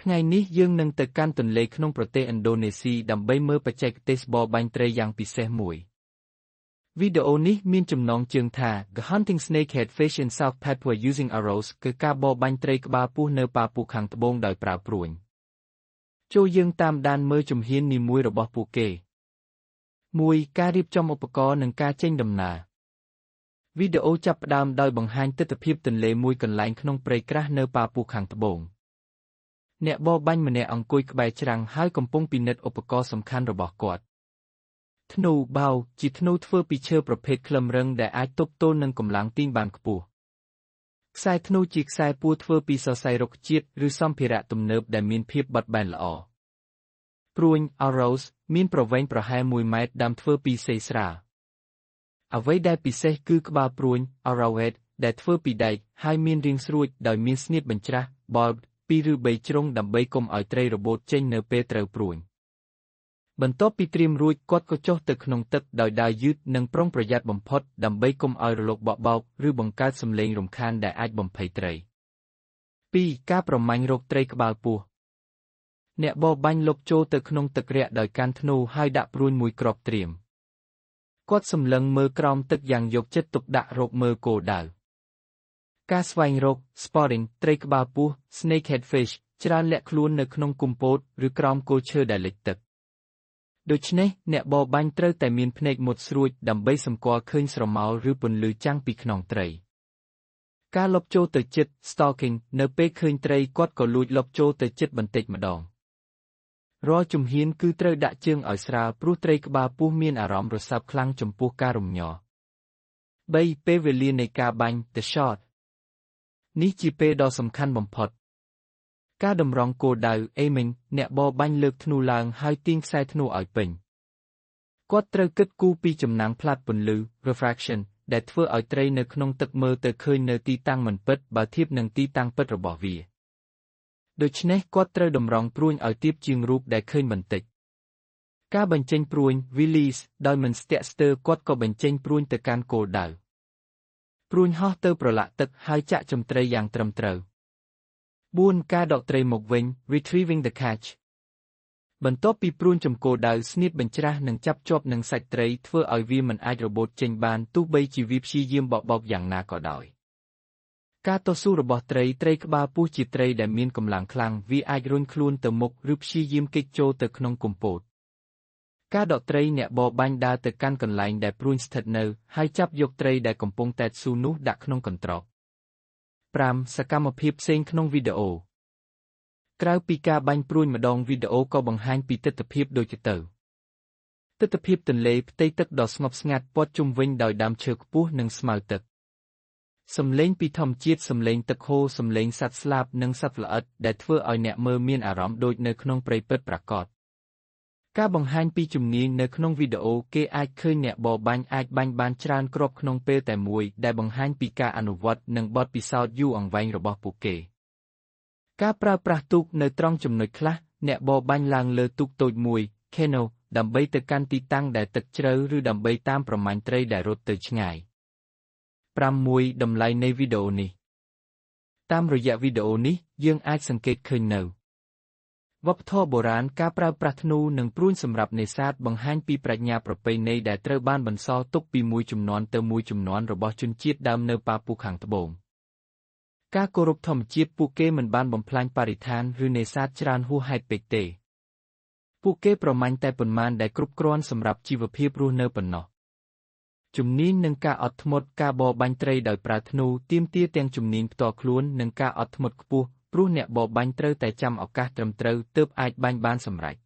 ថ្ងៃនេះយើងនឹងទៅកាន់ទន្លេក្នុងប្រទេសឥណ្ឌូនេស៊ីដើម្បីមើលបច្ចេកទេសបរបាញ់ត្រីយ៉ាងពិសេសមួយវីដេអូនេះមានចំណងជើងថា The Hunting Snakehead Fish in South Papua Using Arrows គឺការបរបាញ់ត្រីក្បាលពស់នៅប៉ាពូខាងត្បូងដោយប្រើព្រួញចូលយើងតាមដានមើលជំហាននីមួយរបស់ពួកគេ 1. ការរៀបចំឧបករណ៍និងការចេញដំណើរវីដេអូចាប់ផ្ដើមដោយបង្ហាញទិដ្ឋភាពទន្លេមួយកន្លែងក្នុងព្រៃក្រាស់នៅប៉ាពូខាងត្បូងអ្នកបរបាញ់ម្នាក់អង្គុយក្បែរច្រាំងហើយកំពុងពិនិត្យឧបករណ៍សំខាន់របស់គាត់ធ្នូបោជាធ្នូធ្វើពីឈើប្រភេទក្លឹមរឹងដែលអាចទប់ទល់នឹងកម្លាំងទាញបានខ្ពស់ខ្សែធ្នូជាខ្សែពួរធ្វើពីសរសៃរុក្ខជាតិឬសម្ភារៈទំនើបដែលមានភាពបត់បែនល្អព្រួញ Arrows មានប្រវែងប្រហែល1 ម៉ែត្រដាំធ្វើពីសីស្រាលអ្វីដែលពិសេសគឺក្បាលព្រួញ Arrowhead ដែលធ្វើពីដែកហើយមានរាងស្រួចដោយមានស្នៀតបញ្ច្រាស់ barbed 2 ឬ 3 ជ្រុងដើម្បីកុំឲ្យត្រីរបូតចេញនៅពេលត្រូវព្រួញបន្ទាប់ពីត្រៀមរួចគាត់ក៏ចុះទៅក្នុងទឹកដោយដើរយឺតនិងប្រុងប្រយ័ត្នបំផុតដើម្បីកុំឲ្យរលកបក់បោកឬបង្កើតសំឡេងរំខានដែលអាចបំភ័យត្រី 2. ការប្រមាញ់រកត្រីក្បាលពស់អ្នកបរបាញ់លុបចូលទៅក្នុងទឹករាក់ដោយកាន់ធ្នូហើយដាក់ព្រួញមួយគ្រាប់ត្រៀមគាត់សម្លឹងមើលក្រោមទឹកយ៉ាងយកចិត្តទុកដាក់រកមើលគោលដៅការស្វែងរក spotting ត្រីក្បាលពស់ snakehead fish ច្រើនលាក់ខ្លួននៅក្នុងគុម្ពោតឬក្រោមគល់ឈើដែលលិចទឹកដូច្នេះអ្នកបរបាញ់ត្រូវតែមានភ្នែកមុតស្រួចដើម្បីសម្គាល់ឃើញស្រមោលឬពន្លឺចាំងពីខ្នងត្រីការលុបចូលទៅជិត stalking នៅពេលឃើញត្រីគាត់ក៏លួចលុបចូលទៅជិតបន្តិចម្ដងរាល់ជំហានគឺត្រូវដាក់ជើងឲ្យស្រាលព្រោះត្រីក្បាលពស់មានអារម្មណ៍រសើបខ្លាំងចំពោះការរំញ័រ 3. ពេលវេលានៃការបាញ់ The shot នេះជាពេលដ៏សំខាន់បំផុតការតម្រង់គោលដៅ aiming អ្នកបរបាញ់លើកធ្នូឡើងហើយទាញខ្សែធ្នូឲ្យពេញគាត់ត្រូវគិតគូរពីចំណាំងផ្លាតពន្លឺ refraction ដែលធ្វើឲ្យត្រីនៅក្នុងទឹកមើលទៅឃើញនៅទីតាំងមិនពិតបើធៀបនឹងទីតាំងពិតរបស់វាដូច្នេះគាត់ត្រូវតម្រង់ព្រួញឲ្យទាបជាងរូបដែលឃើញបន្តិចការបញ្ចេញព្រួញ release ដោយមិនស្ទាក់ស្ទើរគាត់ក៏បញ្ចេញព្រួញទៅកាន់គោលដៅព្រួញហោះទៅប្រឡាក់ទឹកហើយចាក់ចំត្រីយ៉ាងត្រឹមត្រូវ 4. ការដកត្រីមកវិញ retrieving the catch បន្ទាប់ពីព្រួញចំគោលដៅស្នៀតបញ្ច្រាស់និងចាប់ជាប់នឹងសាច់ត្រីធ្វើឲ្យវាមិនអាចរបូតចេញបានទោះបីជាវាព្យាយាមបក់បោកយ៉ាងណាក៏ដោយការតស៊ូរបស់ត្រីក្បាលពស់ជាត្រីដែលមានកម្លាំងខ្លាំងវាអាចរុញខ្លួនទៅមុខឬព្យាយាមគេចចូលទៅក្នុងគុម្ពោតការដកត្រីអ្នកបរបាញ់ដើរទៅកាន់កន្លែងដែលព្រួញស្ថិតនៅហើយចាប់យកត្រីដែលកំពុងតែស៊ូនោះដាក់ក្នុងកន្ត្រក 5. សកម្មភាពផ្សេងក្នុងវីដេអូក្រៅពីការបាញ់ព្រួញម្ដងវីដេអូក៏បង្ហាញពីទិដ្ឋភាពដូចទៅទិដ្ឋភាពទន្លេផ្ទៃទឹកដ៏ស្ងប់ស្ងាត់ព័ទ្ធជុំវិញដោយដើមឈើខ្ពស់និងស្មៅទឹកសំឡេងពីធម្មជាតិសំឡេងទឹកហូរសំឡេងសត្វស្លាបនិងសត្វល្អិតដែលធ្វើឲ្យអ្នកមើលមានអារម្មណ៍ដូចនៅក្នុងព្រៃពិតប្រាកដការបង្ហាញពីជំនាញនៅក្នុងវីដេអូគេអាចឃើញអ្នកបរបាញ់អាចបាញ់បានច្រើនគ្រាប់ក្នុងពេលតែមួយដែលបង្ហាញពីការអនុវត្តនិងបទពិសោធន៍យូរអង្វែងរបស់ពួកគេការប្រើប្រាស់ទូកនៅត្រង់ចំណុចខ្លះអ្នកបរបាញ់ឡើងលើទូកតូចមួយ canoe ដើម្បីទៅកាន់ទីតាំងដែលទឹកជ្រៅឬដើម្បីតាមប្រមាញ់ត្រីដែលរត់ទៅឆ្ងាយ 5. តម្លៃនៃវីដេអូនេះតាមរយៈវីដេអូនេះយើងអាចសង្កេតឃើញនៅវប្បធម៌បុរាណការប្រើប្រាស់ធ្នូនិងព្រួញសម្រាប់នេសាទបង្ហាញពីប្រាជ្ញាប្រពៃណីដែលត្រូវបានបន្សល់ទុកពីមួយជំនាន់ទៅមួយជំនាន់របស់ជនជាតិដើមនៅប៉ាពូខាងត្បូងការគោរពធម្មជាតិពួកគេមិនបានបំផ្លាញបរិស្ថានឬនេសាទច្រើនហួសហេតុពេកទេពួកគេប្រមាញ់តែប៉ុន្មានដែលគ្រប់គ្រាន់សម្រាប់ជីវភាពរស់នៅប៉ុណ្ណោះជំនាញនិងការអត់ធ្មត់ការបរបាញ់ត្រីដោយប្រើធ្នូទាមទារទាំងជំនាញផ្ទាល់ខ្លួននិងការអត់ធ្មត់ខ្ពស់ព្រោះអ្នកបរបាញ់ត្រូវតែចាំឱកាសត្រឹមត្រូវទើបអាចបាញ់បានសម្រេច